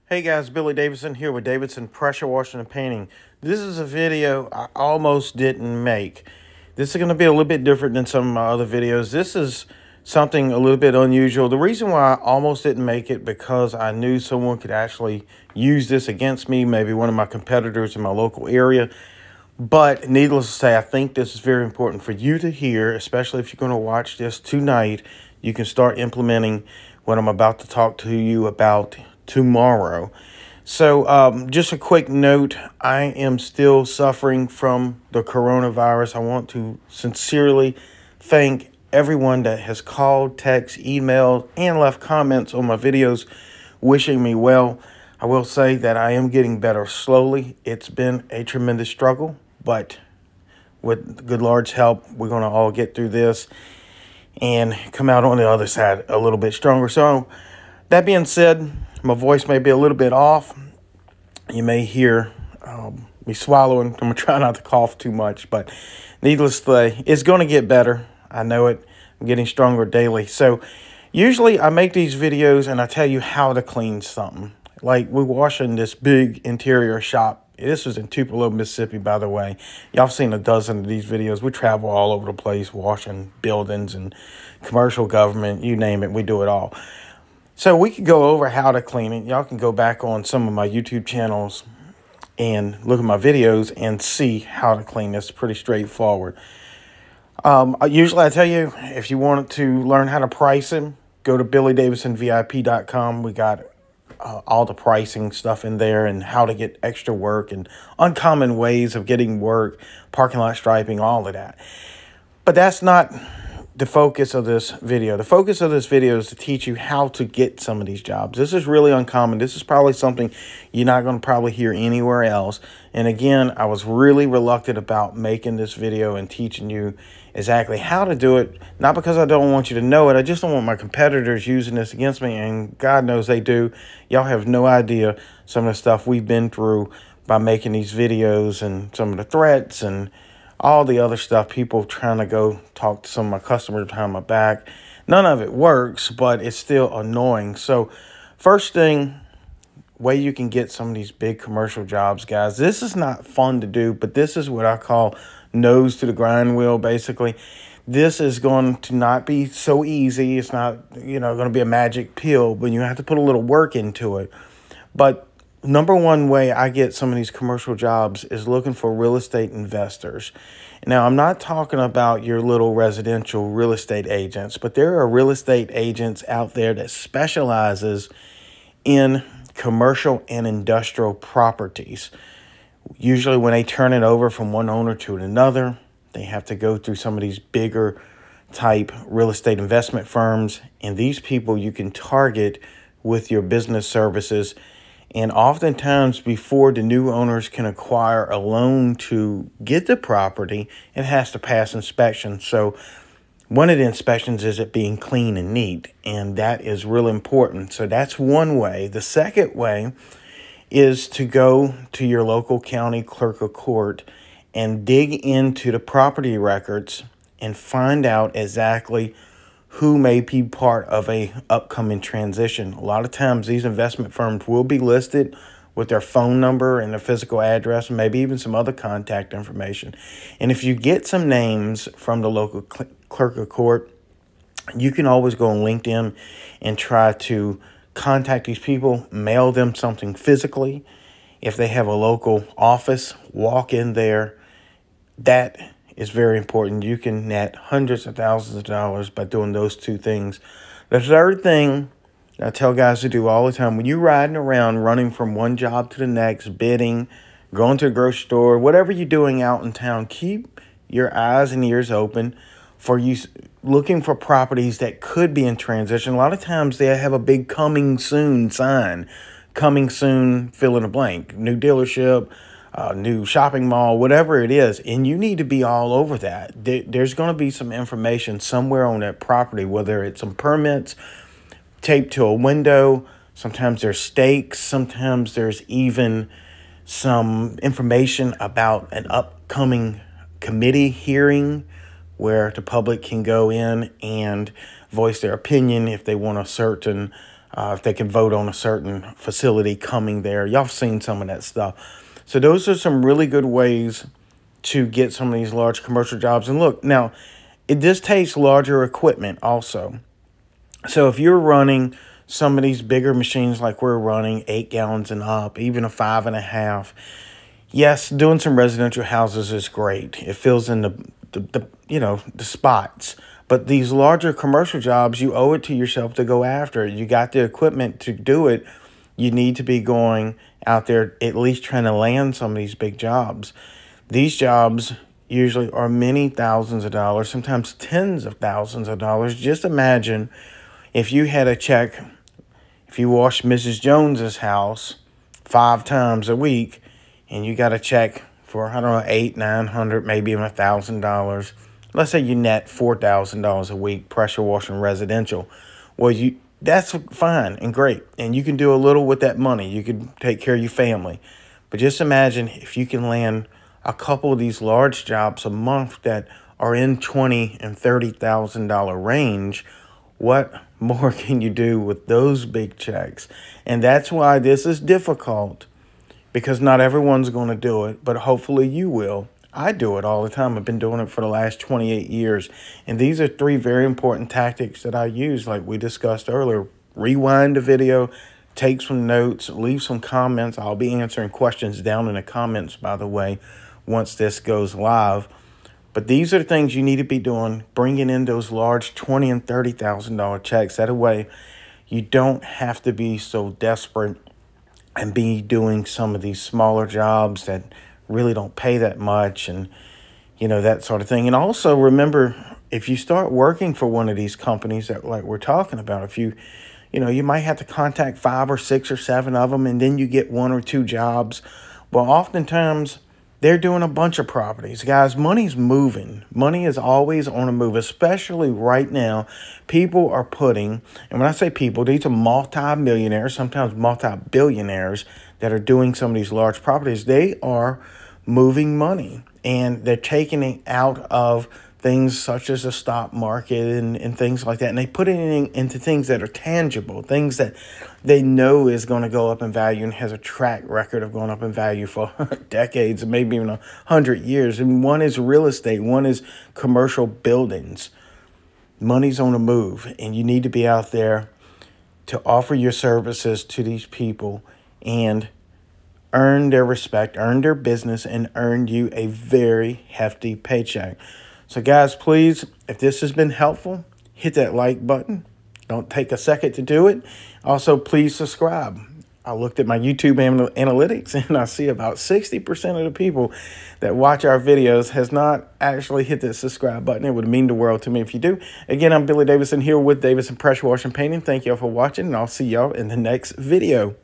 Hey guys, Billy Davidson here with Davidson Pressure Washing and Painting. This is a video I almost didn't make. This is going to be a little bit different than some of my other videos. This is something a little bit unusual. The reason why I almost didn't make it because I knew someone could actually use this against me, maybe one of my competitors in my local area. But needless to say, I think this is very important for you to hear, especially if you're going to watch this tonight. You can start implementing what I'm about to talk to you about tomorrow. So just a quick note, I am still suffering from the coronavirus. I want to sincerely thank everyone that has called, text, emailed, and left comments on my videos wishing me well. I will say that I am getting better slowly. It's been a tremendous struggle, but with the good Lord's help, we're going to all get through this and come out on the other side a little bit stronger. So that being said, my voice may be a little bit off. You may hear me swallowing. I'm going to try not to cough too much, but needless to say, it's going to get better. I know it. I'm getting stronger daily. So usually I make these videos and I tell you how to clean something. Like we're washing this big interior shop. This was in Tupelo, Mississippi, by the way. Y'all seen a dozen of these videos. We travel all over the place washing buildings and commercial government, you name it, we do it all. So we could go over how to clean it. Y'all can go back on some of my YouTube channels and look at my videos and see how to clean this. Pretty straightforward. Usually I tell you, if you want to learn how to price it, go to BillyDavidsonVIP.com. We got all the pricing stuff in there and how to get extra work and uncommon ways of getting work, parking lot striping, all of that. But that's not the focus of this video. The focus of this video is to teach you how to get some of these jobs. This is really uncommon. This is probably something you're not going to probably hear anywhere else. And again, I was really reluctant about making this video and teaching you exactly how to do it. Not because I don't want you to know it. I just don't want my competitors using this against me. And God knows they do. Y'all have no idea some of the stuff we've been through by making these videos and some of the threats and all the other stuff, people trying to go talk to some of my customers behind my back. None of it works, but it's still annoying. So first thing, way you can get some of these big commercial jobs, guys, this is not fun to do, but this is what I call nose to the grind wheel, basically. This is going to not be so easy. It's not, going to be a magic pill, but you have to put a little work into it. But number one way I get some of these commercial jobs is looking for real estate investors. Now, I'm not talking about your little residential real estate agents, but there are real estate agents out there that specializes in commercial and industrial properties. Usually when they turn it over from one owner to another, they have to go through some of these bigger type real estate investment firms. And these people you can target with your business services. And oftentimes before the new owners can acquire a loan to get the property, it has to pass inspection. So one of the inspections is it being clean and neat, and that is real important. So that's one way. The second way is to go to your local county clerk of court and dig into the property records and find out exactly who may be part of a upcoming transition. A lot of times these investment firms will be listed with their phone number and their physical address, and maybe even some other contact information. And if you get some names from the local clerk of court, you can always go on LinkedIn and try to contact these people, mail them something physically. If they have a local office, walk in there. That is very important. You can net hundreds of thousands of dollars by doing those two things. The third thing I tell guys to do all the time, when you're riding around, running from one job to the next, bidding, going to a grocery store, whatever you're doing out in town, keep your eyes and ears open for you looking for properties that could be in transition. A lot of times they have a big coming soon sign. Coming soon, fill in a blank. New dealership, new shopping mall, whatever it is, and you need to be all over that. There's going to be some information somewhere on that property, whether it's some permits taped to a window. Sometimes there's stakes. Sometimes there's even some information about an upcoming committee hearing where the public can go in and voice their opinion if they want a certain if they can vote on a certain facility coming there. Y'all have seen some of that stuff. So those are some really good ways to get some of these large commercial jobs. And look, now, this takes larger equipment also. So if you're running some of these bigger machines like we're running, 8 gallons and up, even a 5.5, yes, doing some residential houses is great. It fills in the spots. But these larger commercial jobs, you owe it to yourself to go after it. You got the equipment to do it. You need to be going out there at least trying to land some of these big jobs. These jobs usually are many thousands of dollars, sometimes tens of thousands of dollars. Just imagine if you had a check, if you washed Mrs. Jones's house 5 times a week, and you got a check for, I don't know, $800, $900, maybe even $1,000. Let's say you net $4,000 a week, pressure washing residential. Well, that's fine and great, and you can do a little with that money. You can take care of your family. But just imagine if you can land a couple of these large jobs a month that are in $20,000 and $30,000 range. What more can you do with those big checks? And that's why this is difficult, because not everyone's going to do it, but hopefully you will. I do it all the time. I've been doing it for the last 28 years. And these are 3 very important tactics that I use, like we discussed earlier. Rewind the video, take some notes, leave some comments. I'll be answering questions down in the comments, by the way, once this goes live. But these are the things you need to be doing, bringing in those large $20,000 and $30,000 checks. That way you don't have to be so desperate and be doing some of these smaller jobs that really don't pay that much, and that sort of thing. And also remember, if you start working for one of these companies that like we're talking about, if you might have to contact 5 or 6 or 7 of them, and then you get 1 or 2 jobs. Well, oftentimes they're doing a bunch of properties. Guys, money's moving. Money is always on a move, especially right now. People are putting, and when I say people, these are multi-millionaires, sometimes multi-billionaires that are doing some of these large properties. They are moving money, and they're taking it out of things such as the stock market and things like that. And they put it into things that are tangible, things that they know is going to go up in value and has a track record of going up in value for decades, maybe even 100 years. And one is real estate. One is commercial buildings. Money's on the move, and you need to be out there to offer your services to these people and earn their respect, earn their business, and earn you a very hefty paycheck. So guys, please, if this has been helpful, hit that like button. Don't take a second to do it. Also, please subscribe. I looked at my YouTube analytics, and I see about 60% of the people that watch our videos has not actually hit that subscribe button. It would mean the world to me if you do. Again, I'm Billy Davidson here with Davidson Pressure Washing Painting. Thank y'all for watching, and I'll see y'all in the next video.